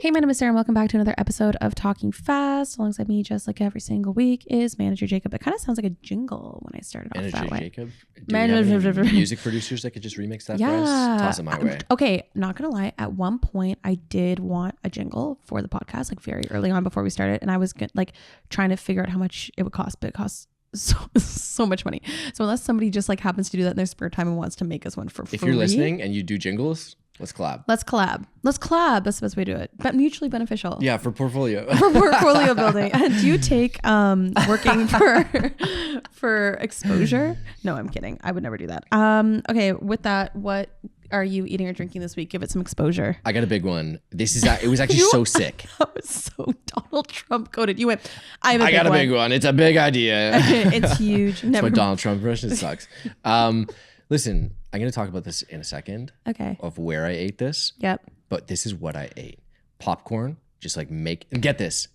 Hey, my name is Sarah and welcome back to another episode of Talking Fast. Alongside me, just like every single week, is Manager Jacob. It kind of sounds like a jingle when I started off that way. Jacob? Do we have any music producers that could just remix that for us? Toss it my way. Okay, not gonna lie. At one point, I did want a jingle for the podcast, like very early on before we started, and I was like trying to figure out how much it would cost, but it costs so much money. So unless somebody just like happens to do that in their spare time and wants to make us one for free. If you're listening and you do jingles, let's collab. That's the best way to do it, but mutually beneficial. Yeah, for portfolio. For portfolio building. Do you take working for exposure? No, I'm kidding. I would never do that. Okay, with that, what are you eating or drinking this week? Give it some exposure. I got a big one. It was actually so sick. That was so Donald Trump coded. You went, I got a big one. It's a big idea. It's huge. That's my Donald Trump impression. It sucks. Listen, I'm going to talk about this in a second. Okay. Of where I ate this. Yep. But this is what I ate. Popcorn. Just like and get this.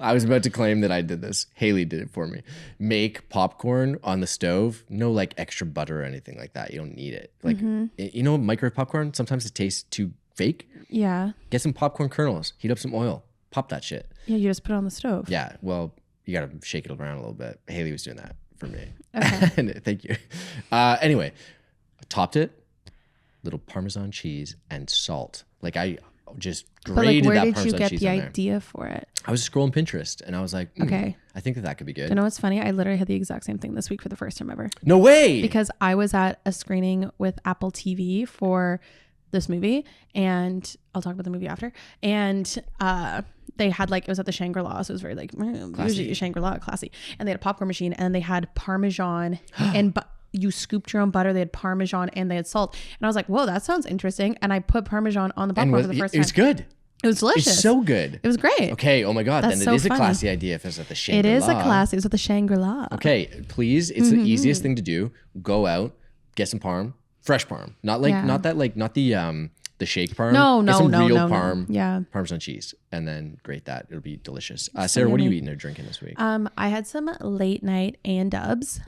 I was about to claim that I did this. Haley did it for me. Make popcorn on the stove. No like extra butter or anything like that. You don't need it. Like, you know, microwave popcorn, sometimes it tastes too fake. Yeah. Get some popcorn kernels. Heat up some oil. Pop that shit. Yeah, you just put it on the stove. Yeah. Well, you got to shake it around a little bit. Haley was doing that for me. Okay. Thank you. Anyway, I topped it. Little Parmesan cheese and salt. Like I just grated that Parmesan cheese on there. Where did you get the idea for it? I was scrolling Pinterest and I was like, okay, I think that could be good. You know what's funny? I literally had the exact same thing this week for the first time ever. No way! Because I was at a screening with Apple TV for this movie, and I'll talk about the movie after. And they had it was at the Shangri-La, so it was very like usually Shangri-La, classy. And they had a popcorn machine, and they had Parmesan and you scooped your own butter. They had Parmesan and they had salt. And I was like, whoa, that sounds interesting. And I put Parmesan on the popcorn for the first time. It's good. It was delicious. It's so good. It was great. Okay. Oh my God. Then it is a classy idea if it's at the Shangri-La. It is a classy. It was at the Shangri-La. Okay. Please. It's the easiest thing to do. Go out, get some parm, fresh parm. Not the shake parm. No, real parm. Yeah. Parmesan cheese. And then grate that. It'll be delicious. Sarah, what are you eating or drinking this week? I had some late night A&Ws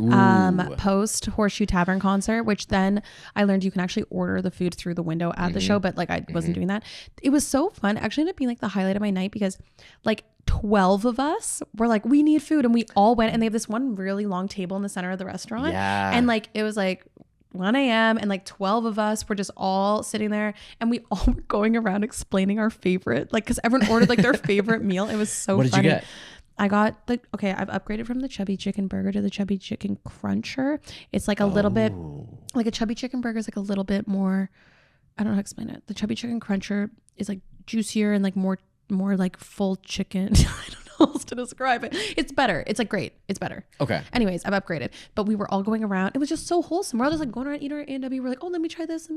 post Horseshoe Tavern concert, which then I learned you can actually order the food through the window at the show, but I wasn't doing that. It was so fun. It actually ended up being the highlight of my night because 12 of us were like, we need food. And we all went, and they have this one really long table in the center of the restaurant. Yeah. And it was 1 a.m. and 12 of us were just all sitting there, and we all were going around explaining our favorite, because everyone ordered their favorite meal. It was so funny. What did you get? I got I've upgraded from the chubby chicken burger to the chubby chicken cruncher. It's a little bit a chubby chicken burger is a little bit more, I don't know how to explain it. The chubby chicken cruncher is juicier and more full chicken. I don't know how else to describe it. It's better. It's great. It's better. Okay. Anyways, I've upgraded, but we were all going around. It was just so wholesome. We're all just going around eating our A&W. We're oh, let me try this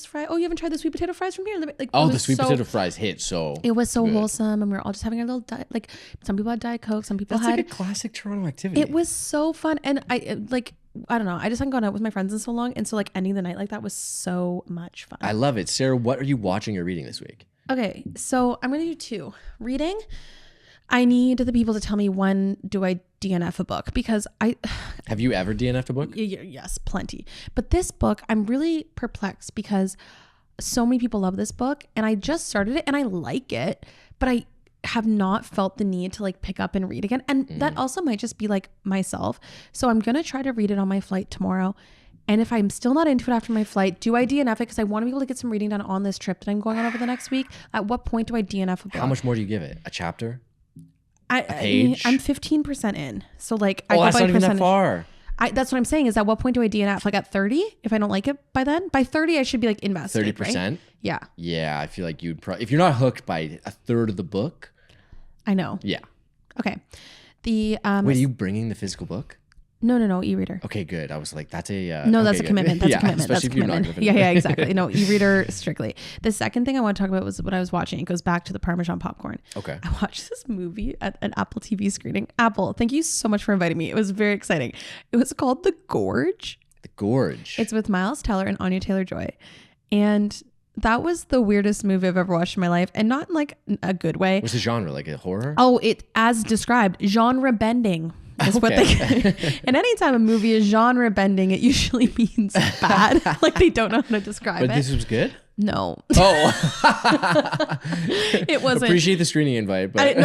fry. Oh, you haven't tried the sweet potato fries from here? The sweet potato fries hit so it was so good. Wholesome, and we were all just having our little some people had Diet Coke, some people had a classic Toronto activity. It was so fun, and I don't know. I just hadn't gone out with my friends in so long, and so ending the night like that was so much fun. I love it. Sarah, what are you watching or reading this week? Okay, so I'm gonna do 2. Reading. I need the people to tell me when do I DNF a book, because Have you ever DNF'd a book? Yes, plenty. But this book, I'm really perplexed because so many people love this book, and I just started it and I like it, but I have not felt the need to pick up and read again. And that also might just be myself. So I'm going to try to read it on my flight tomorrow. And if I'm still not into it after my flight, do I DNF it? Because I want to be able to get some reading done on this trip that I'm going on over the next week. At what point do I DNF a book? How much more do you give it? A chapter? A page? I'm 15% in. So that's not even that far. That's what I'm saying is at what point do I DNF? At 30? If I don't like it by then? By 30, I should be invested. 30%? Right? Yeah. Yeah, I feel like you'd probably, if you're not hooked by a third of the book. I know. Yeah. Okay. Wait, are you bringing the physical book? No, e-reader. Okay, good. I was like, that's a... no, that's a commitment. That's a commitment. Especially if you're not going to Yeah, exactly. No, e-reader strictly. The second thing I want to talk about was what I was watching. It goes back to the Parmesan popcorn. Okay. I watched this movie at an Apple TV screening. Apple, thank you so much for inviting me. It was very exciting. It was called The Gorge. The Gorge. It's with Miles Teller and Anya Taylor-Joy. And that was the weirdest movie I've ever watched in my life, and not in a good way. What's the genre? A horror? Oh, it, as described, genre bending. Is what they and anytime a movie is genre bending, it usually means bad. They don't know how to describe it. But this was good? No. Oh. It wasn't. Appreciate the screening invite. But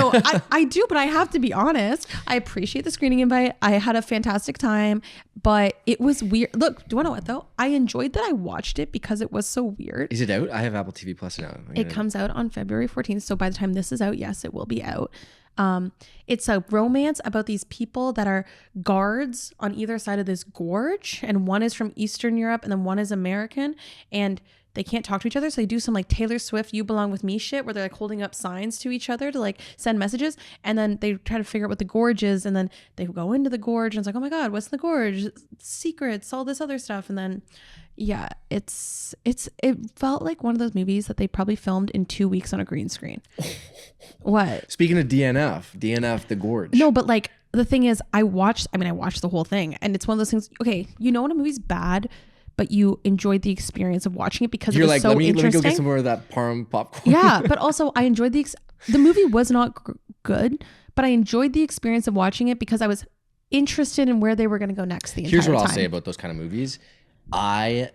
I do, but I have to be honest. I appreciate the screening invite. I had a fantastic time, but it was weird. Look, do you want to know what though? I enjoyed that I watched it because it was so weird. Is it out? I have Apple TV Plus now. It comes out on February 14th. So by the time this is out, yes, it will be out. It's a romance about these people that are guards on either side of this gorge, and one is from Eastern Europe and then one is American, and they can't talk to each other, so they do some like Taylor Swift "You Belong With Me" shit where they're like holding up signs to each other to like send messages, and then they try to figure out what the gorge is, and then they go into the gorge and it's like, oh my god, what's the gorge, secrets, all this other stuff. And then yeah, it felt like one of those movies that they probably filmed in 2 weeks on a green screen. What? Speaking of DNF the gorge. No, but like the thing is, I watched the whole thing, and it's one of those things. Okay, you know when a movie's bad, but you enjoyed the experience of watching it because you're it was like, so interesting. Let me go get some more of that parm popcorn. Yeah, but also I enjoyed the movie was not good, but I enjoyed the experience of watching it because I was interested in where they were going to go next. Here's what I'll say about those kind of movies. I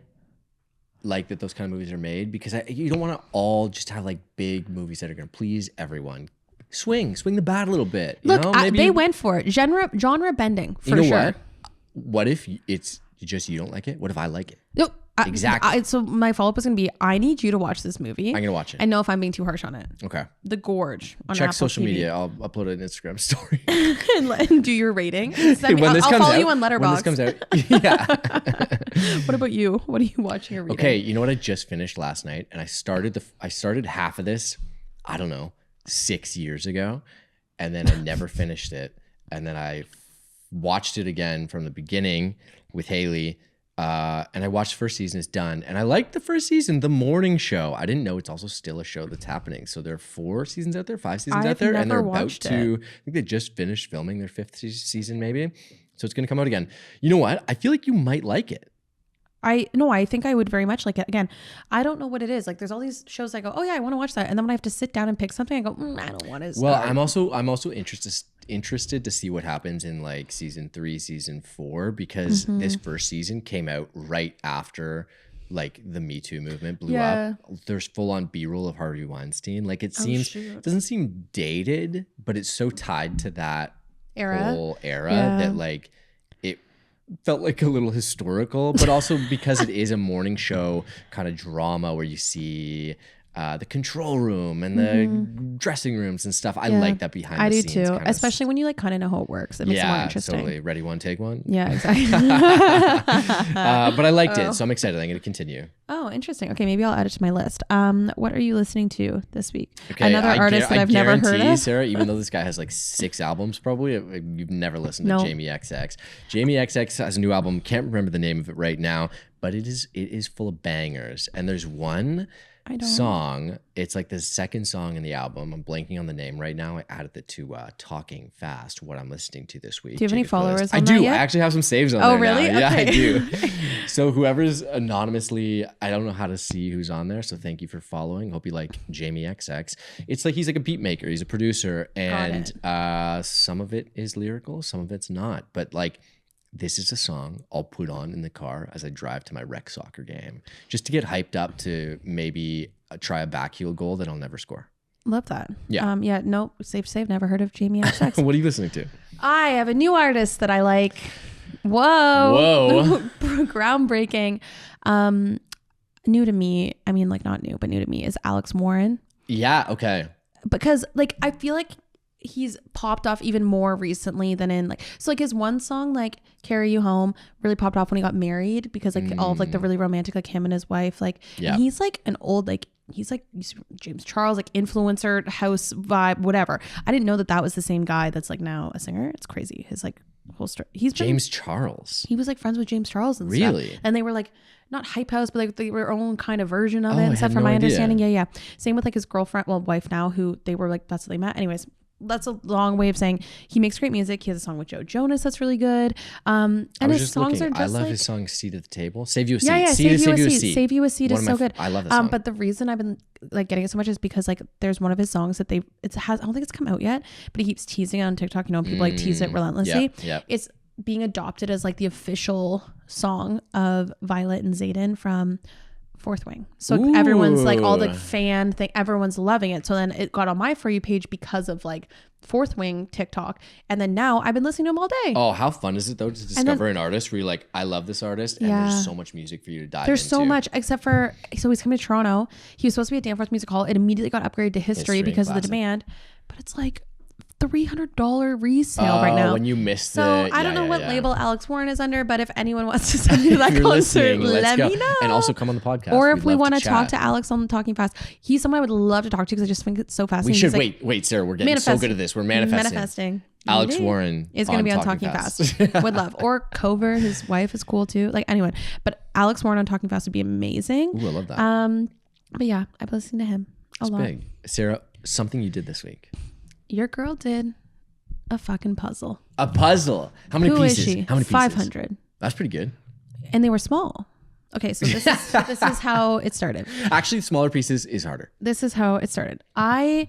like that those kind of movies are made because you don't want to all just have like big movies that are going to please everyone. Swing the bat a little bit. Look, they went for it. Genre bending for sure. What? What if it's just you don't like it? What if I like it? No, exactly. So my follow-up is going to be, I need you to watch this movie. I'm going to watch it. I know if I'm being too harsh on it. Okay. The Gorge on Check Apple social TV. media. I'll upload an Instagram story. and do your rating. I'll follow you on Letterboxd. When this comes out. Yeah. What about you? What are you watching or reading? Okay, you know what I just finished last night? And I started half of this, I don't know, 6 years ago. And then I never finished it. And then I watched it again from the beginning with Haley. And I watched the first season. It's done. And I liked the first season, The Morning Show. I didn't know it's also still a show that's happening. So there are 5 seasons out there. And they're about to, I think they just finished filming their 5th season maybe. So it's going to come out again. You know what? I feel like you might like it. I think I would very much like it. Again, I don't know what it is. Like there's all these shows I go, oh yeah, I want to watch that. And then when I have to sit down and pick something, I go, I don't want to. Well, I'm also interested to see what happens in like season 3, season 4, because this first season came out right after like the Me Too movement blew up. There's full on B-roll of Harvey Weinstein. Like it doesn't seem dated, but it's so tied to that whole era that like it felt like a little historical, but also because it is a morning show kind of drama where you see the control room and the dressing rooms and stuff. I like that behind the scenes. I do too, especially when you like kind of know how it works. It makes it more interesting. Totally. Ready, one, take one. Yeah, exactly. But I liked it, so I'm excited. I'm going to continue. Oh, interesting. Okay, maybe I'll add it to my list. What are you listening to this week? Okay, another artist that I've never heard of. Sarah, even though this guy has like 6 albums, probably you've never listened to Jamie XX. Jamie XX has a new album. Can't remember the name of it right now, but it is full of bangers. And there's one song. It's like the second song in the album. I'm blanking on the name right now. I added it to Talking Fast, what I'm listening to this week. Do you have any followers on I that do. yet? I actually have some saves on there. Oh, really? Now. Okay. Yeah, I do. So whoever's anonymously, I don't know how to see who's on there. So thank you for following. Hope you like Jamie XX. It's like he's like a beat maker. He's a producer. And some of it is lyrical. Some of it's not. But like, this is a song I'll put on in the car as I drive to my rec soccer game, just to get hyped up to maybe try a backheel goal that I'll never score. Love that. Yeah. Nope. Safe to say, I've never heard of Jamie XX. What are you listening to? I have a new artist that I like. Whoa. Groundbreaking. New to me. I mean, like not new, but new to me is Alex Warren. Yeah. Okay. Because like, I feel like he's popped off even more recently than in like, so like his one song, like Carry You Home, really popped off when he got married because like all of like the really romantic, like him and his wife, like, and he's like an old, like, he's like James Charles, like influencer house vibe, whatever. I didn't know that was the same guy that's like now a singer. It's crazy. His like whole story. James Charles. He was like friends with James Charles and really stuff. And they were like not hype house, but like they were own kind of version of it and stuff from my understanding. Yeah. Same with like his girlfriend, wife now, who they were like, that's how they met. Anyways, that's a long way of saying he makes great music. He has a song with Joe Jonas that's really good. And his songs are just I love like, his song "Seat at the Table." Save you a seat. Yeah, Save You a Seat. Save You a Seat is so good. I love that song. But the reason I've been like getting it so much is because like there's one of his songs that I don't think it's come out yet, but he keeps teasing it on TikTok. You know, people like tease it relentlessly. Yeah. It's being adopted as like the official song of Violet and Zayden from Fourth Wing. So everyone's like, all the fan thing, everyone's loving it. So then it got on my For You page because of like Fourth Wing TikTok. And then now I've been listening to him all day. Oh, how fun is it though to discover an artist where you're like, I love this artist, and there's so much music for you to dive into. There's so much, except for, so he's coming to Toronto. He was supposed to be at Danforth Music Hall. It immediately got upgraded to History because of the demand. But it's like $300 resale right now. When you missed so I don't know what label Alex Warren is under, but if anyone wants to send me to that concert, let me know. And also come on the podcast. Or if we want to talk to Alex on Talking Fast, he's someone I would love to talk to because I just think it's so fascinating. We should wait, Sarah. We're getting so good at this. We're manifesting. Alex Warren is going to be on Talking Fast. Would love. Or Cover, his wife is cool too. Like anyone, but Alex Warren on Talking Fast would be amazing. Ooh, I love that. But yeah, I've listened to him a lot. Big. Sarah, something you did this week. Your girl did a fucking puzzle. A puzzle. How many pieces? Is she? How many pieces? 500. That's pretty good. And they were small. Okay, so this is how it started. Actually, smaller pieces is harder. This is how it started. If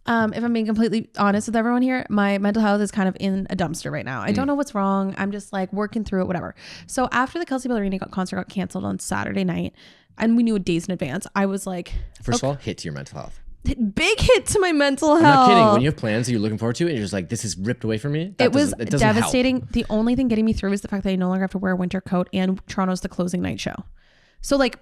I'm being completely honest with everyone here, my mental health is kind of in a dumpster right now. I don't know what's wrong. I'm just like working through it, whatever. So after the Kelsey Ballerini concert got canceled on Saturday night, and we knew days in advance, I was like, first of all, hit to your mental health. Big hit to my mental health. I'm not kidding. When you have plans that you're looking forward to and you're just like, this is ripped away from me. It was devastating. Help. The only thing getting me through is the fact that I no longer have to wear a winter coat, and Toronto's the closing night show. So like,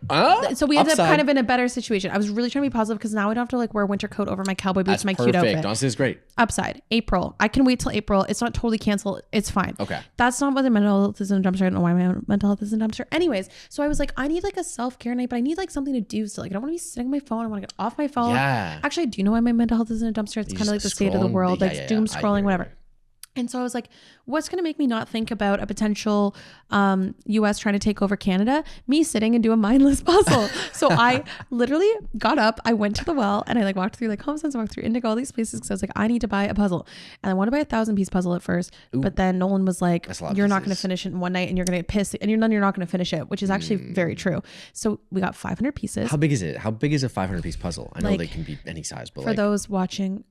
so we ended up kind of in a better situation. I was really trying to be positive because now I don't have to like wear a winter coat over my cowboy boots, and my cute outfit. Honestly, it's great. Upside, April. I can wait till April. It's not totally canceled. It's fine. Okay. That's not what the mental health is in a dumpster. I don't know why my mental health is in a dumpster. Anyways, so I was like, I need like a self-care night, but I need like something to do still. Like I don't want to be sitting on my phone. I want to get off my phone. Yeah. Actually, I do know why my mental health is in a dumpster. It's kind of like the state of the world, like doom scrolling, whatever. And so I was like, what's going to make me not think about a potential US trying to take over Canada? Me sitting and do a mindless puzzle. So I literally got up, I went to the well, and I like walked through like HomeSense, walked through Indigo, all these places because I was like, I need to buy a puzzle. And I want to buy a 1,000-piece puzzle at first. Ooh. But then Nolan was like, you're not going to finish it in one night and you're going to get pissed and you're not going to finish it, which is actually very true. So we got 500 pieces. How big is it? How big is a 500-piece puzzle? I know they can be any size, but for those watching,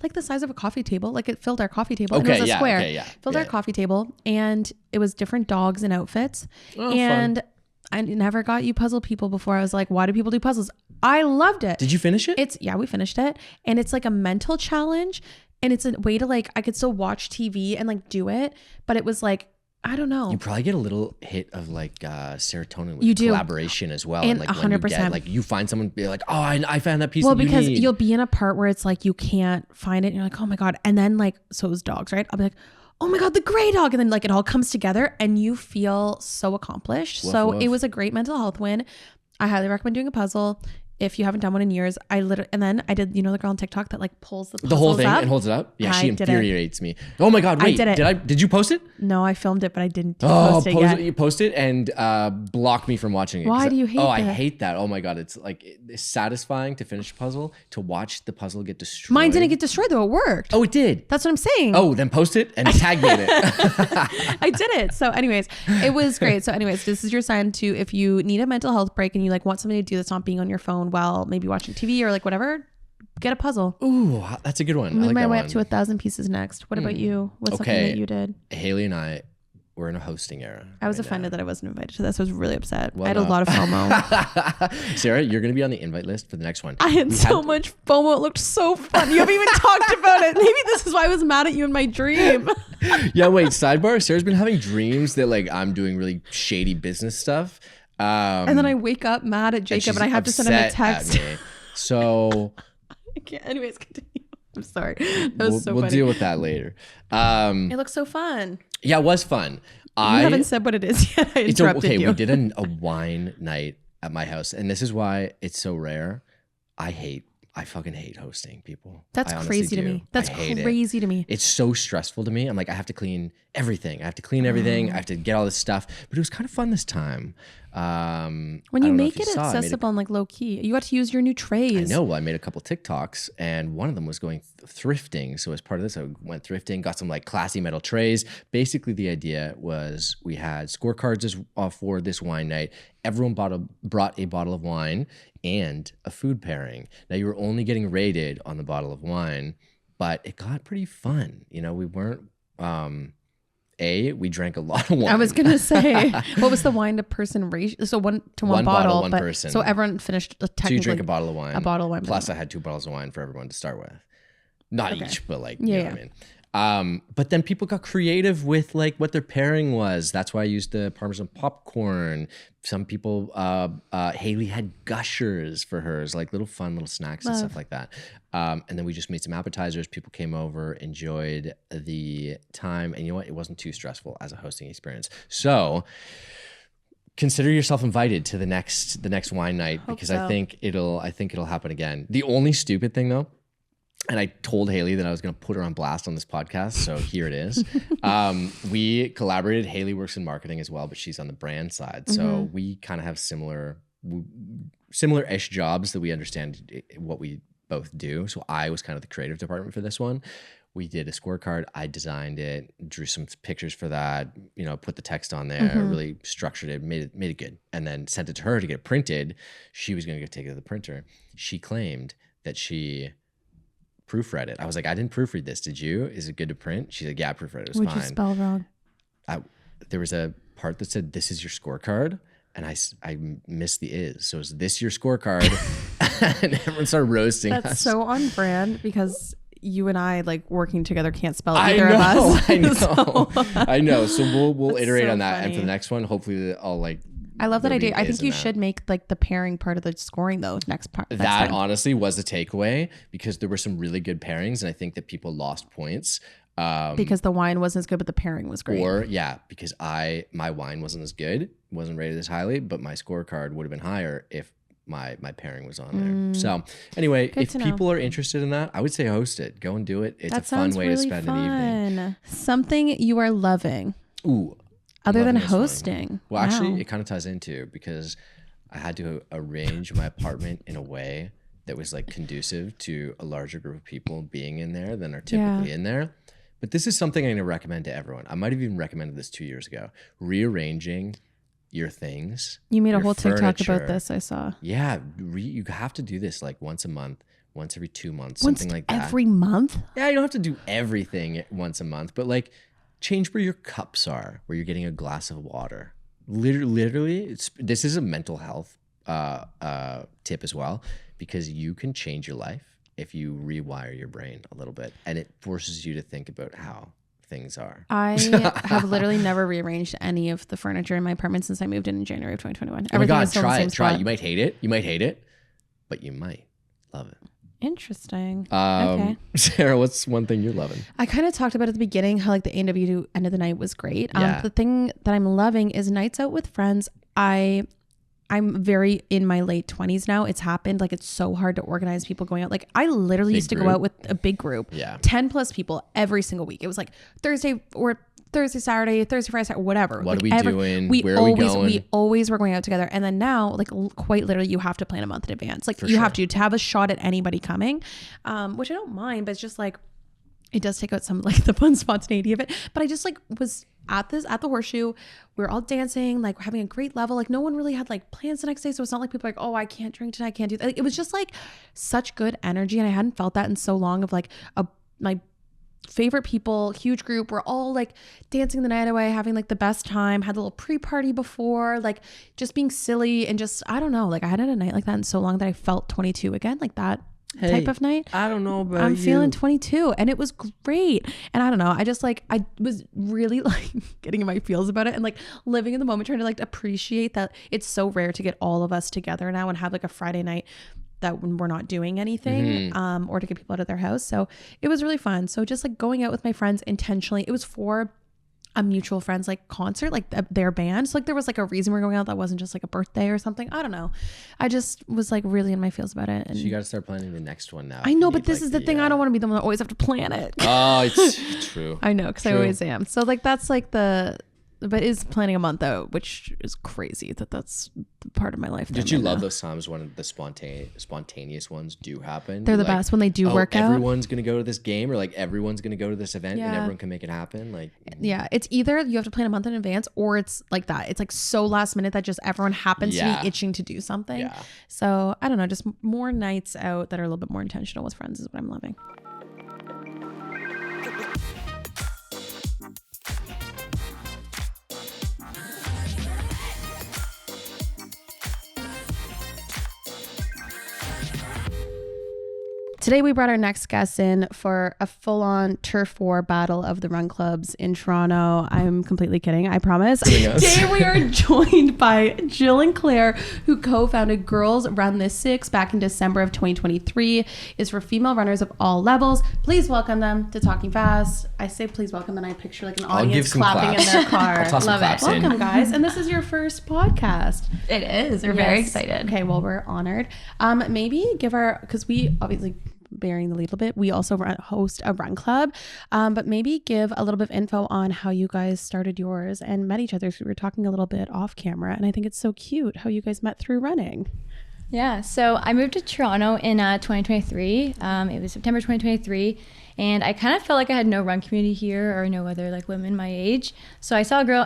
like the size of a coffee table, like it filled our coffee table. Okay, it was a square. Filled our coffee table, and it was different dogs and outfits. And fun. I never got you puzzle people before. I was like, why do people do puzzles? I loved it. Did you finish it? We finished it, and it's like a mental challenge, and it's a way to like I could still watch TV and like do it, but it was like, I don't know. You probably get a little hit of like serotonin with collaboration as well. And like 100%. Like you find someone be like, oh, I found that piece. Well, because you'll be in a part where it's like you can't find it. And you're like, oh my God. And then like, so it was dogs, right? I'll be like, oh my God, the gray dog. And then like it all comes together and you feel so accomplished. It was a great mental health win. I highly recommend doing a puzzle. If you haven't done one in years, and then I did, the girl on TikTok that like pulls the whole thing and holds it up. Yeah, she infuriates me. Oh my God, wait, did you post it? No, I filmed it, but I didn't post it yet. You post it and block me from watching it. Why do you hate that? Oh, I hate that. Oh my God, it's like it's satisfying to finish a puzzle, to watch the puzzle get destroyed. Mine didn't get destroyed though, it worked. Oh, it did? That's what I'm saying. Oh, then post it and tag me in it. I did it. So anyways, it was great. So anyways, this is your sign to, if you need a mental health break and you like want something to do that's not being on your phone while maybe watching TV or like whatever, get a puzzle. Ooh, that's a good one. I'm on my way up to 1,000 pieces next. What about you? What's something that you did? Haley and I were in a hosting era. I was offended that I wasn't invited to this. I was really upset. I had a lot of FOMO. Sarah, you're going to be on the invite list for the next one. I had so much FOMO. It looked so fun. You haven't even talked about it. Maybe this is why I was mad at you in my dream. Yeah, wait, sidebar. Sarah's been having dreams that like I'm doing really shady business stuff. And then I wake up mad at Jacob and I have to send him a text. So I can't. Anyways, continue. I'm sorry. That was so funny. We'll deal with that later. It looks so fun. Yeah, it was fun. You haven't said what it is yet. I interrupted you. We did a wine night at my house, and this is why it's so rare. I fucking hate hosting people. That's crazy to me. That's crazy to me. It's so stressful to me. I'm like, I have to clean everything. I have to get all this stuff. But it was kind of fun this time. When you make it accessible and like low key, you got to use your new trays. I know. I made a couple TikToks, and one of them was going thrifting. So as part of this, I went thrifting, got some like classy metal trays. Basically, the idea was we had scorecards for this wine night. Everyone brought a bottle of wine and a food pairing. Now you were only getting rated on the bottle of wine, but it got pretty fun. We weren't. we drank a lot of wine. I was going to say, what was the wine to person ratio? So one bottle, one person. So everyone finished technically. So you drink a bottle of wine. A bottle of wine. Plus I had 2 bottles of wine for everyone to start with. Not each, but like, you know what I mean? But then people got creative with like what their pairing was. That's why I used the Parmesan popcorn. Some people, Haley had gushers for hers, like little fun little snacks and stuff like that. And then we just made some appetizers. People came over, enjoyed the time. And you know what? It wasn't too stressful as a hosting experience. So consider yourself invited to the next wine night, because I think it'll happen again. The only stupid thing though, and I told Haley that I was going to put her on blast on this podcast. So here it is. We collaborated. Haley works in marketing as well, but she's on the brand side. So we kind of have similar-ish jobs that we understand what we both do. So I was kind of the creative department for this one. We did a scorecard. I designed it, drew some pictures for that, you know, put the text on there, really structured it, made it good, and then sent it to her to get it printed. She was going to go take it to the printer. She claimed that she proofread it. I was like, I didn't proofread this. Did you? Is it good to print? She's like, yeah, I proofread it. It was fine. Would you spell wrong? There was a part that said, "This is your scorecard," and I missed the "is." So is this your scorecard? And everyone started roasting us. That's so on brand, because you and I, like, working together, can't spell either of us. I know. I know. So we'll iterate on that, and for the next one, hopefully I'll like. I love that idea. I think you should make like the pairing part of the scoring though. Next that time. Honestly was the takeaway, because there were some really good pairings, and I think that people lost points because the wine wasn't as good, but the pairing was great. Or because my wine wasn't as good, wasn't rated as highly, but my scorecard would have been higher if my pairing was on there. So anyway, if people are interested in that, I would say host it. Go and do it. It's a fun way to spend an evening. Something you are loving. Ooh. Other than hosting. Well, actually, it kind of ties into, because I had to arrange my apartment in a way that was like conducive to a larger group of people being in there than are typically in there. But this is something I'm going to recommend to everyone. I might have even recommended this 2 years ago. Rearranging your things. You made a whole TikTok about this, I saw. Yeah. You have to do this like once a month, once every 2 months, something like that. Every month? Yeah, you don't have to do everything once a month, but like, change where your cups are, where you're getting a glass of water. Literally, this is a mental health tip as well, because you can change your life if you rewire your brain a little bit, and it forces you to think about how things are. I have literally never rearranged any of the furniture in my apartment since I moved in January of 2021. Oh my God, try it. You might hate it, but you might love it. Interesting. Okay. Sarah, what's one thing you're loving? I kind of talked about at the beginning how like the A&W end of the night was great. The thing that I'm loving is nights out with friends. I'm very in my late 20s now. It's happened. Like, it's so hard to organize people going out. Like, I literally used to go out with a big group, 10 plus people every single week. It was like Thursday, Saturday, Friday, whatever. What like, are we doing? Where are we going? We always were going out together. And then now, like, quite literally, you have to plan a month in advance. Like, have to have a shot at anybody coming, which I don't mind, but it's just like, it does take out some like the fun spontaneity of it. But I just like was at the Horseshoe. We were all dancing, like having a great level. Like, no one really had like plans the next day. So it's not like people are like, oh, I can't drink tonight. I can't do that. Like, it was just like such good energy. And I hadn't felt that in so long, of like my favorite people, huge group. We're all like dancing the night away, having like the best time, had a little pre-party before, like just being silly, and just, I don't know, like I hadn't had a night like that in so long that I felt 22 again, like that type of night. I don't know about I'm feeling 22, and it was great. And I don't know, I just like, I was really like getting in my feels about it, and like living in the moment, trying to like appreciate that it's so rare to get all of us together now and have like a Friday night that when we're not doing anything, or to get people out of their house. So it was really fun. So just like going out with my friends intentionally, it was for a mutual friends like concert, like their band. So like there was like a reason we're going out that wasn't just like a birthday or something. I don't know. I just was like really in my feels about it. And so you got to start planning the next one now. I know, but this is the thing. I don't want to be the one that always have to plan it. Oh, it's true. I know, because I always am. So like that's like but is planning a month out, which is crazy that's the part of my life. Did you love those times when the spontaneous ones do happen? They're the best when they do work out. Everyone's going to go to this game, or like everyone's going to go to this event, and everyone can make it happen. Like, yeah, it's either you have to plan a month in advance, or it's like that. It's like so last minute that just everyone happens to be itching to do something. Yeah. So I don't know, just more nights out that are a little bit more intentional with friends is what I'm loving. Today we brought our next guest in for a full-on turf war battle of the run clubs in Toronto. I'm completely kidding, I promise. Today we are joined by Jill and Claire, who co-founded Girls Run the Six back in December of 2023. Is for female runners of all levels. Please welcome them to Talking Fast. I say please welcome, and I picture like an audience clapping in their car. Love it. Welcome, guys. And this is your first podcast. It is. We're very excited. Okay, well, we're honored. Maybe give because we obviously, bearing the lead a little bit, we also host a run club, but maybe give a little bit of info on how you guys started yours and met each other. So we were talking a little bit off camera, and I think it's so cute how you guys met through running. Yeah, so I moved to Toronto in 2023. It was September 2023, and I kind of felt like I had no run community here or no other like women my age. So I saw a girl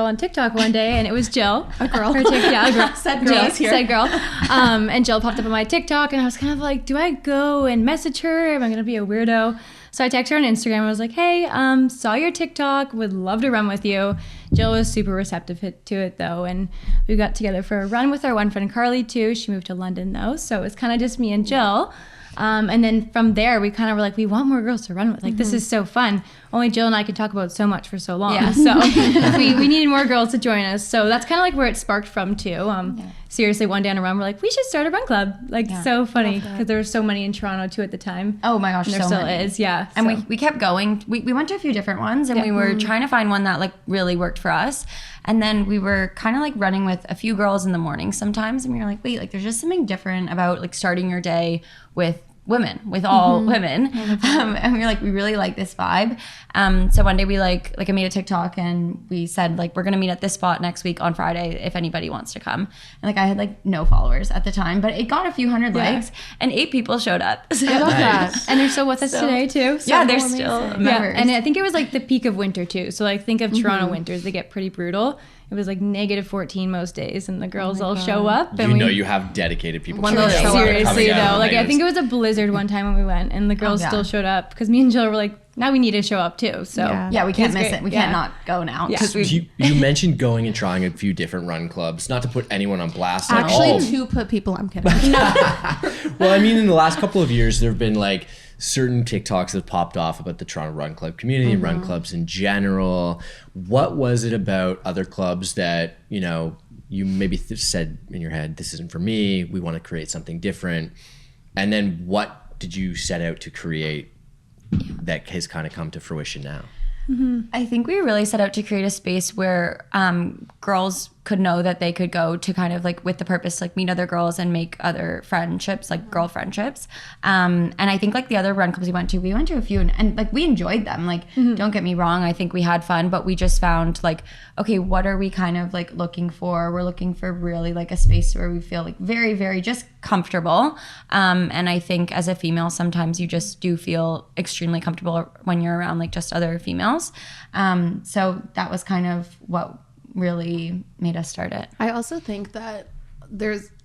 on TikTok one day, and it was Jill. A girl? A girl. Said girl. Said girl. And Jill popped up on my TikTok, and I was kind of like, do I go and message her? Am I gonna be a weirdo? So I texted her on Instagram. I was like, hey, saw your TikTok, would love to run with you. Jill was super receptive to it though. And we got together for a run with our one friend Carly too. She moved to London though. So it was kind of just me and Jill. And then from there, we kind of were like, we want more girls to run with. Like, this is so fun. Only Jill and I could talk about so much for so long. Yeah. So we needed more girls to join us. So that's kind of like where it sparked from too. Seriously, one day on a run, we're like, we should start a run club. Like, so funny because there were so many in Toronto too at the time. Oh my gosh, and there still is. Yeah. And we kept going. We went to a few different ones, and we were trying to find one that like really worked for us. And then we were kind of like running with a few girls in the morning sometimes, and we were like, wait, like there's just something different about like starting your day with women, with all women. And we were like, we really like this vibe. So one day we like I made a TikTok, and we said like, we're gonna meet at this spot next week on Friday if anybody wants to come. And like I had like no followers at the time, but it got a few hundred likes, and 8 people showed up. So I love that. And they're still with us today too. So yeah, they're still members. Yeah. And I think it was like the peak of winter too. So like think of Toronto winters, they get pretty brutal. It was like -14 most days, and the girls all show up. And you have dedicated people. Seriously though, like I think it was a blizzard one time when we went, and the girls still showed up because me and Jill were like, now we need to show up too. So yeah, we can't miss it. We can't not go now. Yeah. You mentioned going and trying a few different run clubs, not to put anyone on blast at all. Actually, to put people, I'm kidding. Well, I mean, in the last couple of years, there have been like certain TikToks that popped off about the Toronto Run Club community and run clubs in general. What was it about other clubs that, you maybe said in your head, this isn't for me, we want to create something different? And then what did you set out to create that has kind of come to fruition now? I think we really set out to create a space where girls could know that they could go to kind of like with the purpose like meet other girls and make other friendships, like girl friendships. And I think like the other run clubs we went to a few, and like we enjoyed them. Like don't get me wrong, I think we had fun, but we just found like, okay, what are we kind of like looking for? We're looking for really like a space where we feel like very, very just comfortable. And I think as a female, sometimes you just do feel extremely comfortable when you're around like just other females. So that was kind of what really made us start it. I also think that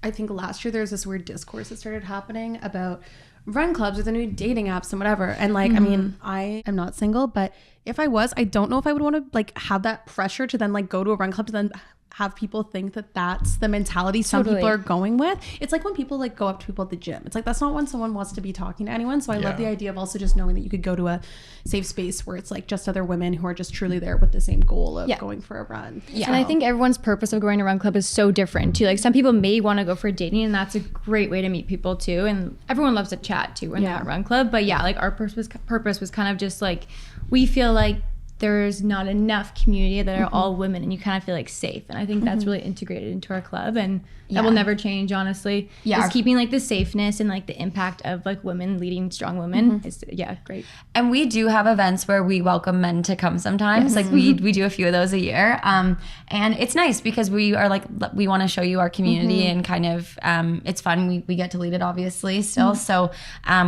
I think last year there's this weird discourse that started happening about run clubs or the new dating apps and whatever. And like, I mean, I am not single, but if I was, I don't know if I would want to like have that pressure to then like go to a run club to then have people think that that's the mentality some people are going with. It's like when people like go up to people at the gym. It's like that's not when someone wants to be talking to anyone. So I love the idea of also just knowing that you could go to a safe space where it's like just other women who are just truly there with the same goal of going for a run. Yeah. And I think everyone's purpose of going to run club is so different too. Like some people may want to go for dating, and that's a great way to meet people too. And everyone loves to chat too when they're at run club. But yeah, like our purpose was kind of just like, we feel like there's not enough community that are all women, and you kind of feel like safe. And I think that's really integrated into our club, and that will never change, honestly. Just keeping like the safeness and like the impact of like women leading strong women is great. And we do have events where we welcome men to come sometimes. Like we do a few of those a year. And it's nice because we are like, we want to show you our community and kind of, it's fun. We get to lead it obviously still. So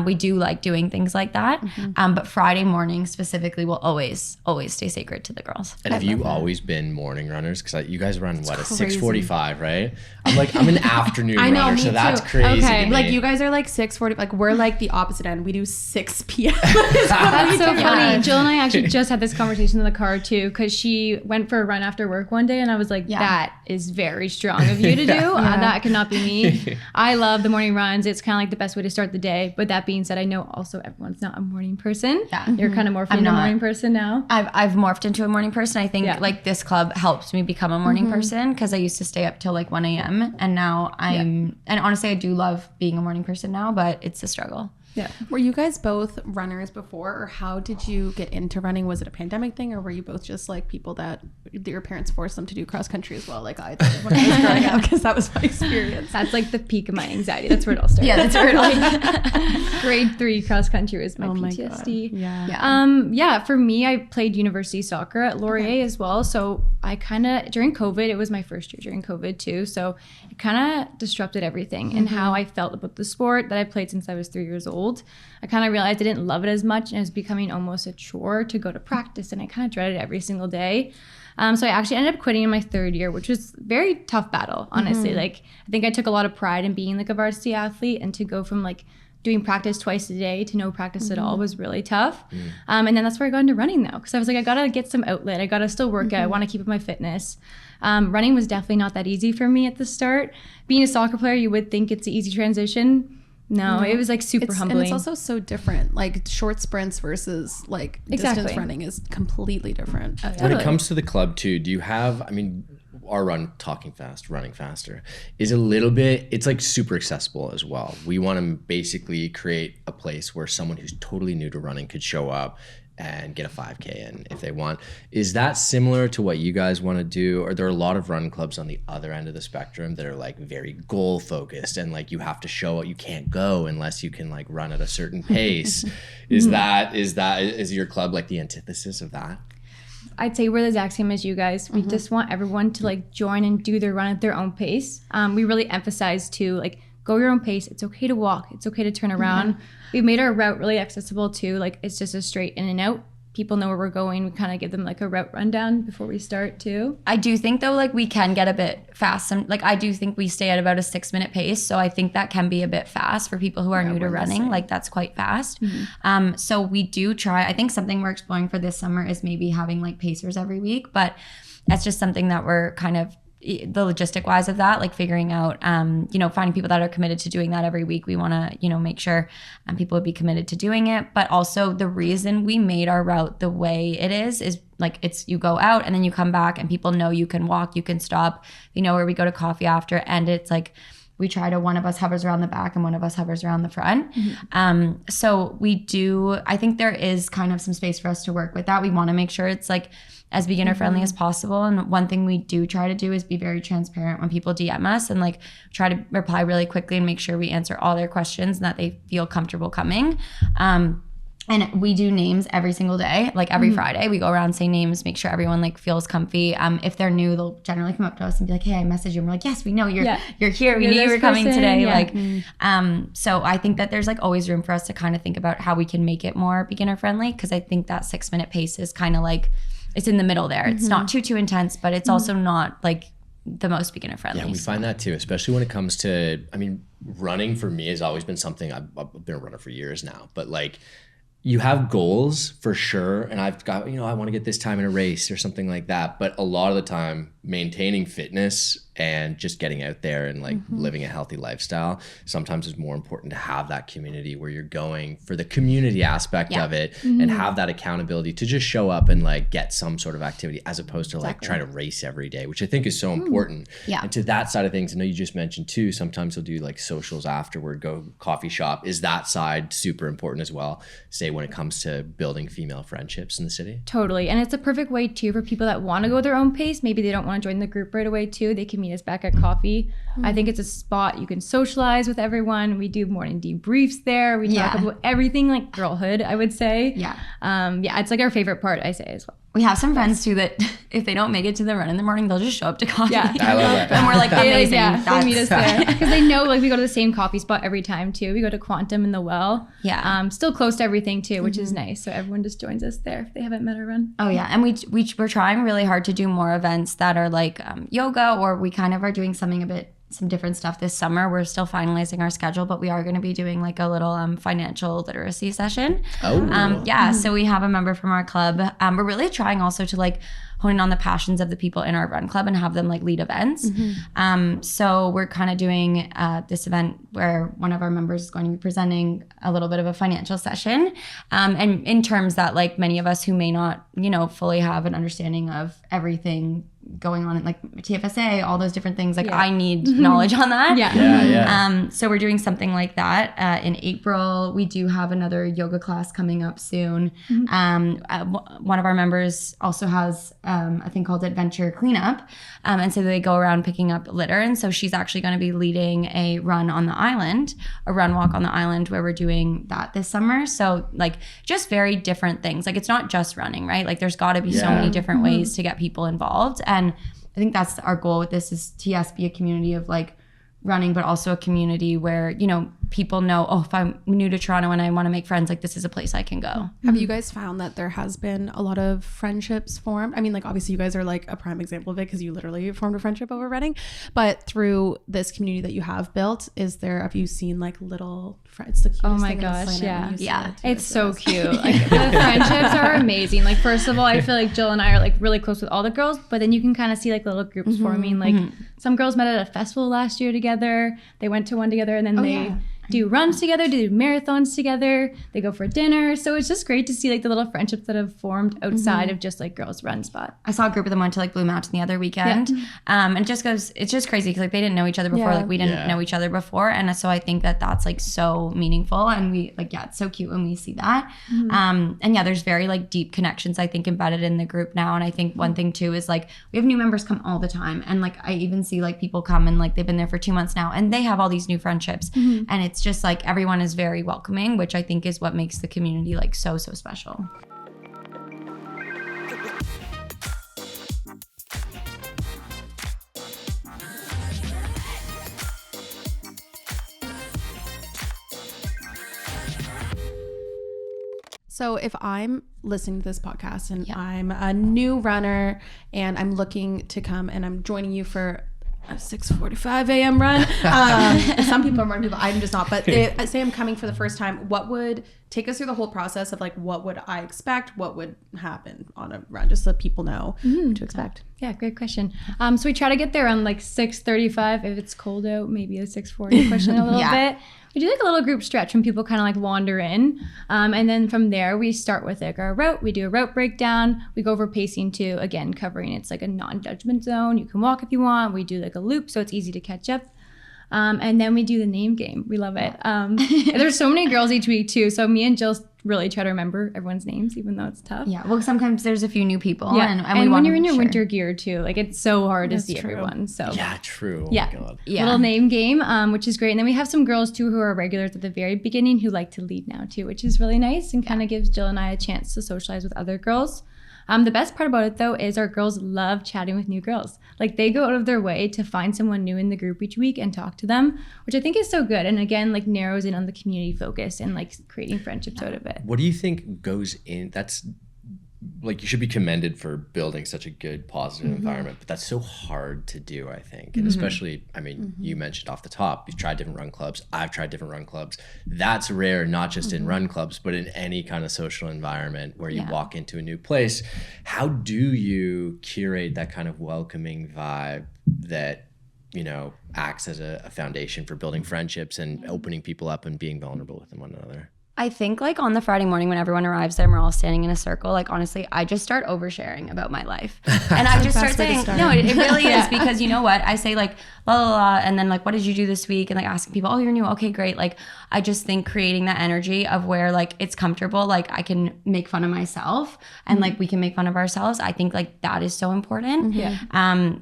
we do like doing things like that. But Friday morning specifically will always always stay sacred to the girls. And have you always been morning runners? Because you guys run what, at 6:45, right? I'm an afternoon I know, runner, me so that's too. crazy. Okay. to me. Like you guys are like 6:40. Like we're like the opposite end. We do 6 p.m. That's so funny. Jill and I actually just had this conversation in the car too, because she went for a run after work one day, and I was like, that is very strong of you to do. That cannot be me. I love the morning runs. It's kind of like the best way to start the day. But that being said, I know also everyone's not a morning person. Yeah. You're kind of morphing into a morning person now. I've morphed into a morning person. I think like this club helped me become a morning person, because I used to stay up till like 1 a.m. and now and honestly I do love being a morning person now, but it's a struggle. Yeah. Were you guys both runners before, or how did you get into running? Was it a pandemic thing, or were you both just like people that your parents forced them to do cross country as well, like I did when I was growing up? Because that was my experience. That's like the peak of my anxiety. That's where it all started. Yeah, that's where it all Grade 3 cross country was my PTSD. Yeah. For me, I played university soccer at Laurier as well. So I kind of, during COVID, it was my first year during COVID too. So it kind of disrupted everything and how I felt about the sport that I played since I was 3 years old. I kind of realized I didn't love it as much, and it was becoming almost a chore to go to practice, and I kind of dreaded it every single day. So I actually ended up quitting in my 3rd year, which was a very tough battle, honestly. Like, I think I took a lot of pride in being like a varsity athlete, and to go from like doing practice twice a day to no practice at all was really tough. And then that's where I got into running now, because I was like, I gotta get some outlet. I gotta still work out. I want to keep up my fitness. Running was definitely not that easy for me at the start. Being a soccer player, you would think it's an easy transition. No, it was like super humbling. And it's also so different. Like short sprints versus like distance running is completely different. When it comes to the club too, do you have, I mean, our run, Talking Fast, Running Faster, is a little bit, it's like super accessible as well. We want to basically create a place where someone who's totally new to running could show up and get a 5K in if they want. Is that similar to what you guys want to do? Or there are a lot of run clubs on the other end of the spectrum that are like very goal focused, and like you have to show up, you can't go unless you can like run at a certain pace. Is your club like the antithesis of that? I'd say we're the exact same as you guys. We just want everyone to like join and do their run at their own pace. We really emphasize to like, go your own pace. It's okay to walk. It's okay to turn around. We've made our route really accessible too. Like, it's just a straight in and out. People know where we're going. We kind of give them like a route rundown before we start too. I do think though, like we can get a bit fast. Like I do think we stay at about a 6-minute pace. So I think that can be a bit fast for people who are new to running. Like that's quite fast. So we do try. I think something we're exploring for this summer is maybe having like pacers every week, but that's just something that we're kind of, the logistic wise of that, like figuring out, finding people that are committed to doing that every week. We want to, make sure people would be committed to doing it. But also the reason we made our route the way it is like it's you go out and then you come back and people know you can walk, you can stop, they know where we go to coffee after. And it's like, we try to, one of us hovers around the back and one of us hovers around the front. So we do, I think there is kind of some space for us to work with that. We want to make sure it's like as beginner friendly as possible. And one thing we do try to do is be very transparent when people DM us and like try to reply really quickly and make sure we answer all their questions and that they feel comfortable coming. And we do names every single day, like every Friday. We go around, say names, make sure everyone like feels comfy. If they're new, they'll generally come up to us and be like, "Hey, I messaged you." And we're like, "Yes, we know you're here. We knew you were coming today." Yeah. So I think that there's like always room for us to kind of think about how we can make it more beginner friendly, because I think that 6-minute pace is kind of like it's in the middle there. It's not too intense, but it's also not like the most beginner friendly. Yeah, we find that too, especially when it comes to, running for me has always been something, I've been a runner for years now, but like, you have goals for sure. And I've got, I want to get this time in a race or something like that. But a lot of the time, maintaining fitness and just getting out there and like living a healthy lifestyle, sometimes it's more important to have that community where you're going for the community aspect of it and have that accountability to just show up and like get some sort of activity as opposed to like trying to race every day, which I think is so important. And to that side of things, I know you just mentioned too, sometimes you'll do like socials afterward, go coffee shop. Is that side super important as well, say when it comes to building female friendships in the city? Totally. And it's a perfect way too for people that want to go their own pace. Maybe they don't want to join the group right away too. They can meet us back at coffee. I think it's a spot you can socialize with everyone. We do morning debriefs there. We talk about everything like girlhood, I would say. It's like our favorite part, I say as well. We have some friends too that if they don't make it to the run in the morning, they'll just show up to coffee. Yeah. I love that. And we're like, amazing. They meet us there. Because they know like we go to the same coffee spot every time too. We go to Quantum in the Well. Yeah. Still close to everything too, which is nice. So everyone just joins us there if they haven't met our run. Oh yeah. And we're trying really hard to do more events that are like yoga, or we kind of are doing some different stuff this summer. We're still finalizing our schedule, but we are going to be doing like a little financial literacy session. So we have a member from our club. We're really trying also to like hone in on the passions of the people in our run club and have them like lead events. So we're kind of doing this event where one of our members is going to be presenting a little bit of a financial session, and in terms that like many of us who may not, fully have an understanding of everything going on in like TFSA, all those different things. Like I need knowledge on that. So we're doing something like that. In April, we do have another yoga class coming up soon. One of our members also has a thing called Adventure Cleanup. And so they go around picking up litter. And so she's actually going to be leading a run on the island, a run walk on the island, where we're doing that this summer. So like just very different things. Like it's not just running, right? Like there's got to be so many different ways to get people involved. And I think that's our goal with this, is to be a community of like running, but also a community where, people know, if I'm new to Toronto and I want to make friends, like this is a place I can go. Have you guys found that there has been a lot of friendships formed? I mean, like obviously you guys are like a prime example of it because you literally formed a friendship over running, but through this community that you have built, have you seen like little friends? The oh my gosh, yeah. It's so cute. Like the friendships are amazing. Like first of all, I feel like Jill and I are like really close with all the girls, but then you can kind of see like little groups forming. Like some girls met at a festival last year together. They went to one together, and then they do runs together, do marathons together, they go for dinner. So it's just great to see like the little friendships that have formed outside of just like girls run spot. I saw a group of them went to like Blue Mountain the other weekend. And it's just crazy because like they didn't know each other before, like we didn't know each other before. And so I think that that's like so meaningful, and we like, it's so cute when we see that. And there's very like deep connections I think embedded in the group now. And I think one thing too is like we have new members come all the time, and like I even see like people come and like they've been there for 2 months now and they have all these new friendships, and it's just like everyone is very welcoming, which I think is what makes the community like so special. So if I'm listening to this podcast and I'm a new runner and I'm looking to come and I'm joining you for a 6:45 a.m. run. Some people are morning people. I'm just not. But say I'm coming for the first time. What would take us through the whole process of like what would I expect? What would happen on a run? Just so people know what to expect. Yeah, great question. So we try to get there around like 6:35. If it's cold out, maybe a 6:40. Pushing a little bit. We do like a little group stretch when people kind of like wander in. And then from there, we start with like our route. We do a route breakdown. We go over pacing too, again, covering it's like a non-judgment zone. You can walk if you want. We do like a loop, so it's easy to catch up. And then we do the name game. We love it. There's so many girls each week too. So me and Jill really try to remember everyone's names, even though it's tough. Yeah. Well, sometimes there's a few new people. Yeah. And when you're in your sure. winter gear too, like it's so hard to see everyone. So yeah, true. Oh yeah. my God. Yeah. Little name game, which is great. And then we have some girls too who are regulars at the very beginning who like to lead now too, which is really nice and kind of gives Jill and I a chance to socialize with other girls. The best part about it though is our girls love chatting with new girls. Like they go out of their way to find someone new in the group each week and talk to them, which I think is so good. And again, like narrows in on the community focus and like creating friendships out of it. What do you think goes in? That's like, you should be commended for building such a good, positive environment, but that's so hard to do, I think. And especially, I mean, you mentioned off the top, you've tried different run clubs. I've tried different run clubs. That's rare, not just in run clubs, but in any kind of social environment where you walk into a new place. How do you curate that kind of welcoming vibe that, you know, acts as a foundation for building friendships and opening people up and being vulnerable with one another? I think like on the Friday morning when everyone arrives there and we're all standing in a circle, like honestly, I just start oversharing about my life. And I just start saying, no, it really is, because you know what? I say like, la la la, and then like, what did you do this week? And like asking people, oh, you're new. Okay, great. Like, I just think creating that energy of where like it's comfortable, like I can make fun of myself and like we can make fun of ourselves. I think like that is so important.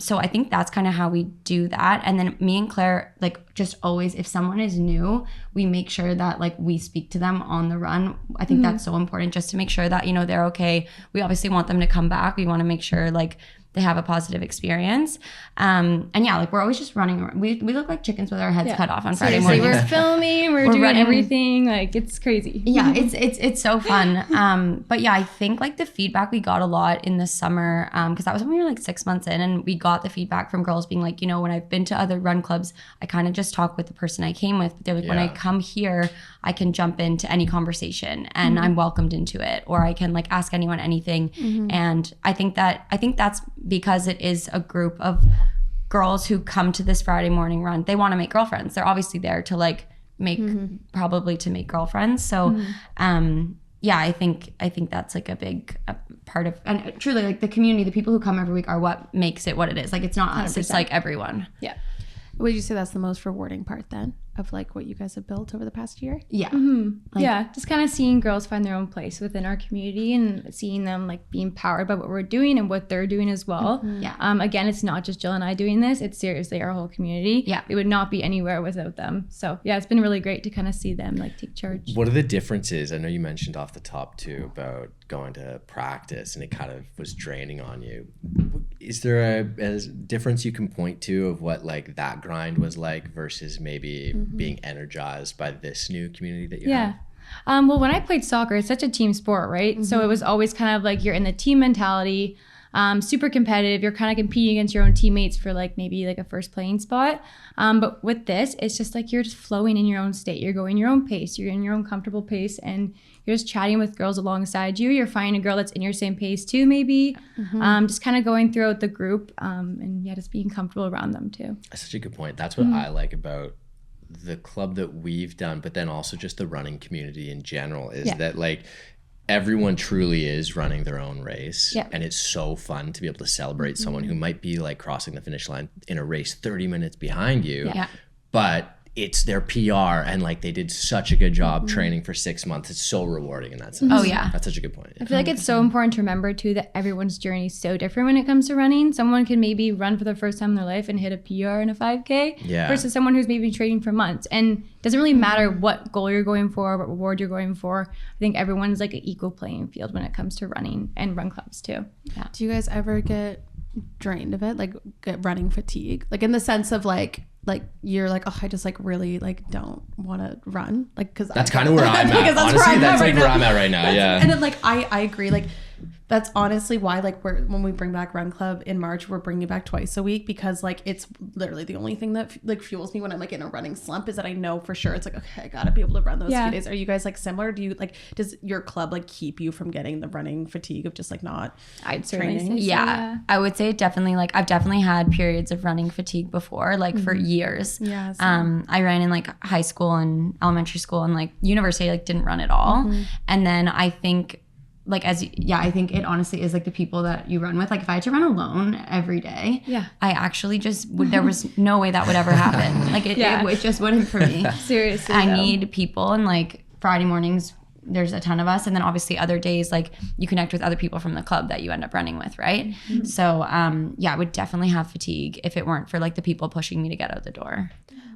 So I think that's kind of how we do that. And then me and Claire, like just always, if someone is new, we make sure that like we speak to them on the run. I think that's so important, just to make sure that, you know, they're okay. We obviously want them to come back. We want to make sure like they have a positive experience. And yeah, like we're always just running around. We look like chickens with our heads cut off on Friday mornings. We're filming, we're doing running everything. Like it's crazy. Yeah, it's so fun. But yeah, I think like the feedback we got a lot in the summer, because that was when we were like 6 months in, and we got the feedback from girls being like, you know, when I've been to other run clubs, I kind of just talk with the person I came with. But they're like, when I come here, I can jump into any conversation and I'm welcomed into it, or I can like ask anyone anything. And I think that's because it is a group of girls who come to this Friday morning run. They want to make girlfriends. They're obviously there to like make probably to make girlfriends. So yeah, I think that's like a big part of, and truly like the community, the people who come every week are what makes it what it is. Like it's not us, 100%. it's like everyone. Yeah. Would you say that's the most rewarding part then of like what you guys have built over the past year? Yeah. Like, yeah, just kind of seeing girls find their own place within our community and seeing them like be empowered by what we're doing and what they're doing as well. Yeah. Again, it's not just Jill and I doing this, it's seriously our whole community. Yeah. We would not be anywhere without them. So yeah, it's been really great to kind of see them like take charge. What are the differences? I know you mentioned off the top too about going to practice and it kind of was draining on you. Is there a difference you can point to of what like that grind was like versus maybe being energized by this new community that you have? Well, when I played soccer, it's such a team sport, right? So it was always kind of like you're in the team mentality, super competitive. You're kind of competing against your own teammates for like maybe like a first playing spot. But with this, it's just like you're just flowing in your own state. You're going your own pace. You're in your own comfortable pace, and you're just chatting with girls alongside you. You're finding a girl that's in your same pace too, maybe. Just kind of going throughout the group, and yeah, just being comfortable around them too. That's such a good point. That's what I like about the club that we've done, but then also just the running community in general is that like everyone truly is running their own race. And it's so fun to be able to celebrate someone who might be like crossing the finish line in a race 30 minutes behind you, but it's their PR and like they did such a good job training for 6 months. It's so rewarding in that sense. Oh yeah. That's such a good point. I feel like it's so important to remember too that everyone's journey is so different when it comes to running. Someone can maybe run for the first time in their life and hit a PR in a 5K versus someone who's maybe training for months. And it doesn't really matter what goal you're going for, what reward you're going for. I think everyone's like an equal playing field when it comes to running and run clubs too. Yeah. Do you guys ever get drained of it, like get running fatigue, like in the sense of like you're like, oh, I just like really like don't want to run, like because that's kind of where I'm at. Honestly, that's like where I'm at right now. Yeah. And then like I agree, like that's honestly why like when we bring back Run Club in March, we're bringing it back twice a week, because like it's literally the only thing that like fuels me when I'm like in a running slump is that I know for sure it's like, okay, I gotta be able to run those few days. Are you guys like similar? Do you like, does your club like keep you from getting the running fatigue of just like not I'd certainly training? say so, Yeah, I would say definitely like I've definitely had periods of running fatigue before, like for years. Yeah. I ran in like high school and elementary school, and like university like didn't run at all. And then I think like I think it honestly is like the people that you run with. Like if I had to run alone every day, I actually just would, there was no way that would ever happen. Like it just wouldn't for me. Seriously, I need people, and like Friday mornings there's a ton of us, and then obviously other days like you connect with other people from the club that you end up running with, right? So I would definitely have fatigue if it weren't for like the people pushing me to get out the door.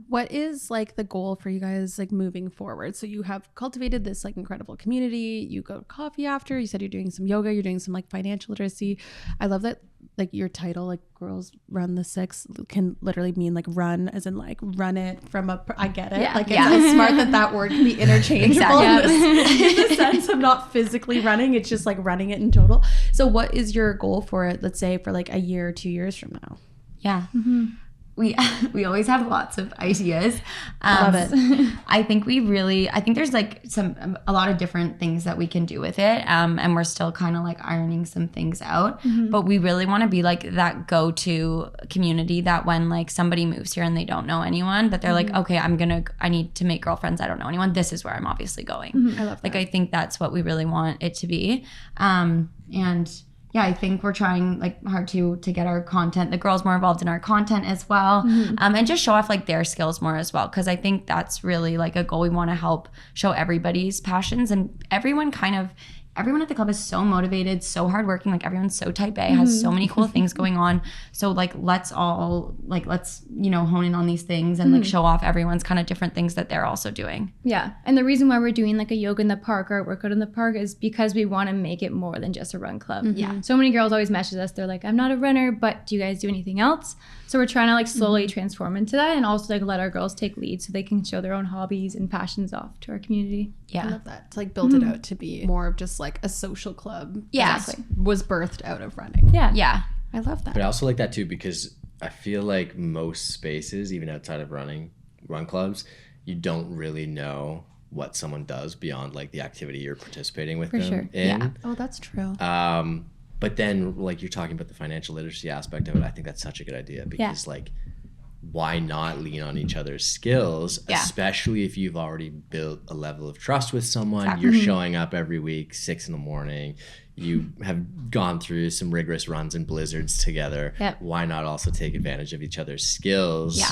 What is like the goal for you guys like moving forward? So you have cultivated this like incredible community. You go to coffee after. You said you're doing some yoga. You're doing some like financial literacy. I love that like your title, like Girls Run the 6, can literally mean like run as in like run it from a. I get it. Like it's smart that word can be interchangeable in the sense of not physically running. It's just like running it in total. So what is your goal for it? Let's say for like a year or 2 years from now. Yeah. We always have lots of ideas. Love it. I think there's like a lot of different things that we can do with it. And we're still kind of like ironing some things out, but we really want to be like that go-to community that when like somebody moves here and they don't know anyone, that they're like, okay, I need to make girlfriends. I don't know anyone. This is where I'm obviously going. I love that. Like, I think that's what we really want it to be. And yeah, I think we're trying like hard to get our content, the girls more involved in our content as well, and just show off like their skills more as well. Because I think that's really like a goal. We want to help show everybody's passions, and everyone kind of, everyone at the club is so motivated, so hardworking. Like everyone's so type A, has so many cool things going on. So like let's you know, hone in on these things and like show off everyone's kind of different things that they're also doing. Yeah. And the reason why we're doing like a yoga in the park or a workout in the park is because we want to make it more than just a run club. Yeah. So many girls always message us. They're like, I'm not a runner, but do you guys do anything else? So we're trying to like slowly transform into that, and also like let our girls take lead so they can show their own hobbies and passions off to our community. Yeah. I love that. To like build it out to be more of just like a social club. Yeah. that was birthed out of running. Yeah. Yeah. I love that. But I also like that too, because I feel like most spaces, even outside of run clubs, you don't really know what someone does beyond like the activity you're participating with them sure. in. Yeah. Oh, that's true. But then like you're talking about the financial literacy aspect of it, I think that's such a good idea, because like why not lean on each other's skills, especially if you've already built a level of trust with someone. Exactly. You're showing up every week, 6 a.m. You have gone through some rigorous runs and blizzards together. Yep. Why not also take advantage of each other's skills? Yeah.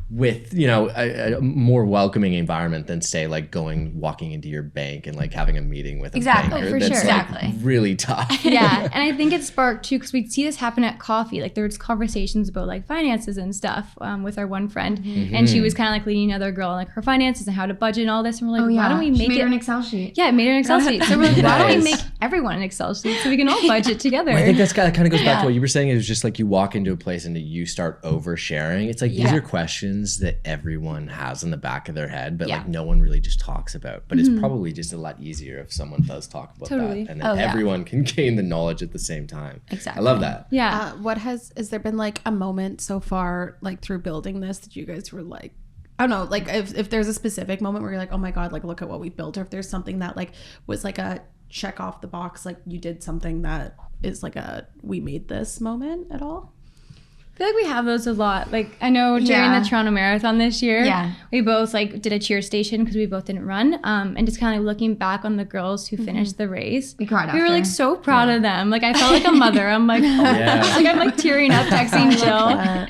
With, you know, a more welcoming environment than say like walking into your bank and like having a meeting with a Exactly. banker. For That's sure. like Exactly. really tough. Yeah. And I think it sparked too, because we'd see this happen at coffee. Like there was conversations about like finances and stuff with our one friend, and she was kind of like leading another girl on like her finances and how to budget and all this. And we're like, why don't we make made it her an Excel sheet? Yeah, it made her an Excel sheet. So we're like, why don't we Nice. make everyone an Excel sheet so we can all budget together? I think that kind of goes back to what you were saying. It was just like you walk into a place and you start oversharing. It's like these are questions that everyone has in the back of their head, but like no one really just talks about. But it's probably just a lot easier if someone does talk about that, and then everyone can gain the knowledge at the same time. Exactly. I love that. Yeah. Has there been like a moment so far, like through building this, that you guys were like, I don't know, like if there's a specific moment where you're like, oh my God, like look at what we built, or if there's something that like was like a check off the box, like you did something that is like a we made this moment at all? I feel like we have those a lot. Like I know during the Toronto Marathon this year, we both like did a cheer station because we both didn't run. And just kind of looking back on the girls who finished the race, We cried we were after. like so proud of them. Like I felt like a mother. I'm like, like I'm like tearing up texting Jill.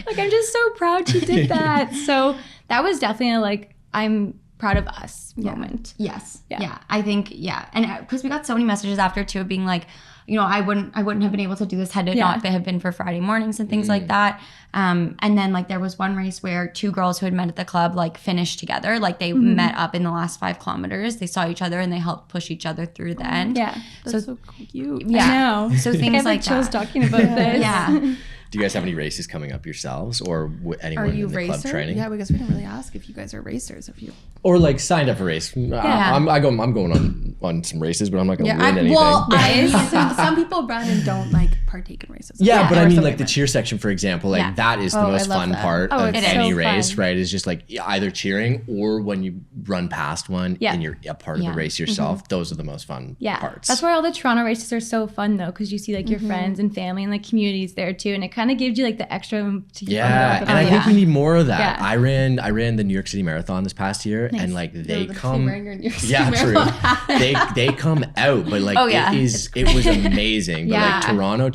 Like I'm just so proud she did that. So that was definitely a like I'm proud of us moment. Yes. Yeah. I think, and because we got so many messages after too of being like, you know, I wouldn't have been able to do this had it not have been for Friday mornings and things like that. And then like there was one race where 2 girls who had met at the club like finished together. Like they met up in the last 5 kilometers. They saw each other and they helped push each other through the end. Yeah. That's so cute. Yeah. I know. So I things have like chills that. talking about this. Yeah. Do you guys have any races coming up yourselves, or anyone Are you in the club racer? training? Yeah, because we didn't really ask if you guys are racers. If you Or like signed up for a race? I'm going on some races, but I'm not going to win anything. Well, some people run and don't like partake in races. Yeah, but I Or mean, something like the cheer section, for example, like that is the Oh, I most love fun that. part of it's any so race, fun. right? Is just like either cheering or when you run past one and you're a part of the race yourself. Those are the most fun parts. That's why all the Toronto races are so fun though, because you see like your friends and family and like communities there too, and it kind of gives you like the extra to keep Yeah, on and I think we need more of that. Yeah. I ran the New York City Marathon this past year, and like they come. wearing your New York City Yeah, true. Marathon. they come out, but like it was amazing. But like Toronto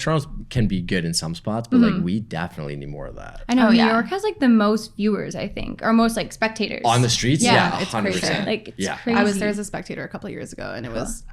can be good in some spots, but like we definitely need more of that. I know New York has like the most viewers, I think, or most like spectators On the streets, Yeah, it's 100%. crazy. Like it's crazy. I was there as a spectator a couple of years ago, and it was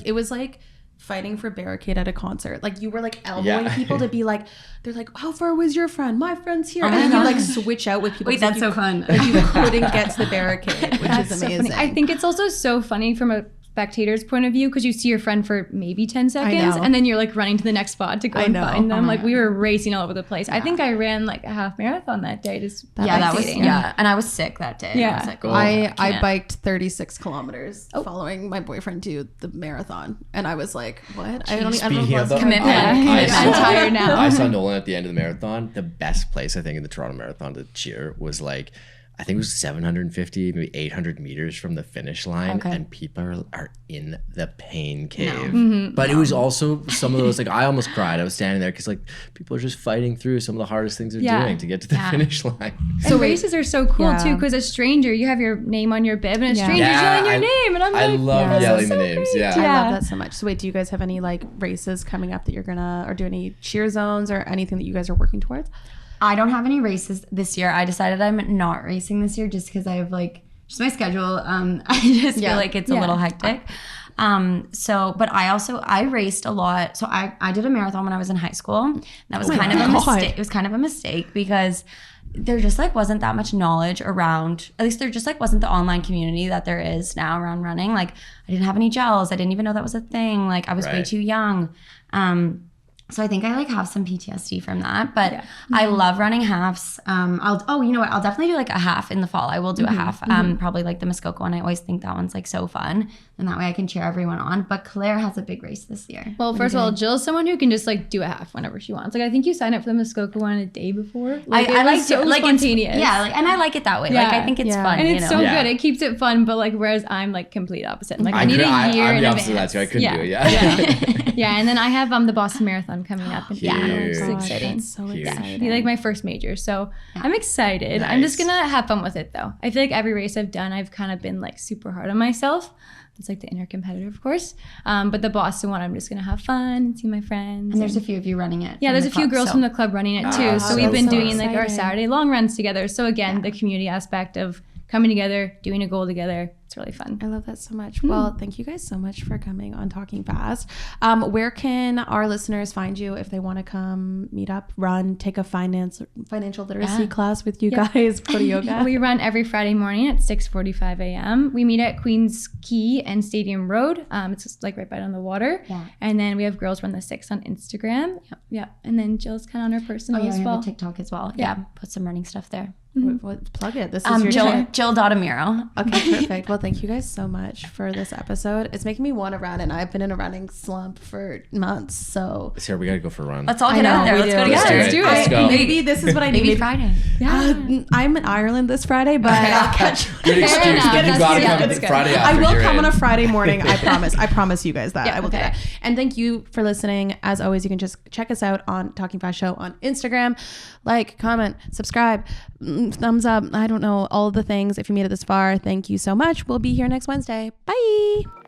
it was like fighting for barricade at a concert. Like you were like elbowing people to be like, they're like, how far was your friend? My friend's here. And then you like switch out with people. Wait, that's so fun. Like you couldn't get to the barricade, which is so amazing. funny. I think it's also so funny from a spectator's point of view because you see your friend for maybe 10 seconds know. and then you're like running to the next spot to go and know. find them. Oh my Like we were racing all over the place. I think I ran like a half marathon that day. Just that was spectating. and I was sick that day. Yeah. I was like, I biked 36 kilometers following my boyfriend to the marathon, and I was like, "What? I don't Speaking know of the commitment. I'm tired now. I saw Nolan at the end of the marathon. The best place I think in the Toronto Marathon to cheer was like, I think it was 750, maybe 800 meters from the finish line, and people are in the pain cave. But it was also some of those, like I almost cried. I was standing there because like people are just fighting through some of the hardest things they're doing to get to the finish line. So races are so cool too because a stranger, you have your name on your bib and a stranger's yelling your name. And I'm I like, love this yelling is the so names. great. Yeah. I love that so much. So wait, do you guys have any like races coming up that you're gonna, or do any cheer zones or anything that you guys are working towards? I don't have any races this year. I decided I'm not racing this year just because I have like just my schedule. I just feel like it's a little hectic. But I raced a lot. So I did a marathon when I was in high school. That was kind of a mistake. It was kind of a mistake because there just like wasn't that much knowledge around, at least there just like wasn't the online community that there is now around running. Like I didn't have any gels. I didn't even know that was a thing. Like I was way too young. So I think I like have some PTSD from that, but I love running halves. You know what? I'll definitely do like a half in the fall. I will do a half. Probably like the Muskoka one. I always think that one's like so fun, and that way I can cheer everyone on. But Claire has a big race this year. Well, first of all, Jill's someone who can just like do a half whenever she wants. Like I think you signed up for the Muskoka one a day before. Like, I like so like spontaneous. And I like it that way. Like I think it's fun, and it's so know? good. It keeps it fun. But like whereas I'm like complete opposite. Like I need I'm a year in the advance. opposite of that too. I couldn't do it. Yeah, and then I have the Boston Marathon coming up. Huge. It's exciting. That's so exciting. It'll be like my first major, so I'm excited. I'm just gonna have fun with it though. I feel like every race I've done, I've kind of been like super hard on myself. It's like the inner competitor, of course. But the Boston one, I'm just gonna have fun and see my friends. And there's a few of you running it. Yeah, there's a few girls from the club running it too. So we've been doing like our exciting. Saturday long runs together. So again, the community aspect of coming together, doing a goal together. It's really fun. I love that so much. Well, thank you guys so much for coming on Talking Fast. Where can our listeners find you if they want to come meet up, run, take a financial literacy class with you guys, go to yoga? We run every Friday morning at 6:45 a.m. We meet at Queens Quay and Stadium Road. It's just like right by on the water. Yeah. And then we have Girls Run the 6 on Instagram. Yeah. And then Jill's kind of on her personal as I well. have a TikTok as well. Yeah. Put some running stuff there. Plug it. This is your Jill Dottamiro. Okay, perfect. Well, thank you guys so much for this episode. It's making me want to run, and I've been in a running slump for months. So Sarah, we gotta go for a run. Let's all get out there. Let's go together. Let's do it. Let's go. maybe this is what I need. Maybe Friday. I'm in Ireland this Friday, but I'll catch you. Good excuse, enough. but you That's gotta good. come That's good. Friday I after will you're come in. on a Friday morning. I promise. I promise you guys that. Yeah, I will do that. And thank you for listening. As always, you can just check us out on Talking Fast Show on Instagram. Like, comment, subscribe, thumbs up. I don't know, all the things. If you made it this far, thank you so much. We'll be here next Wednesday. Bye.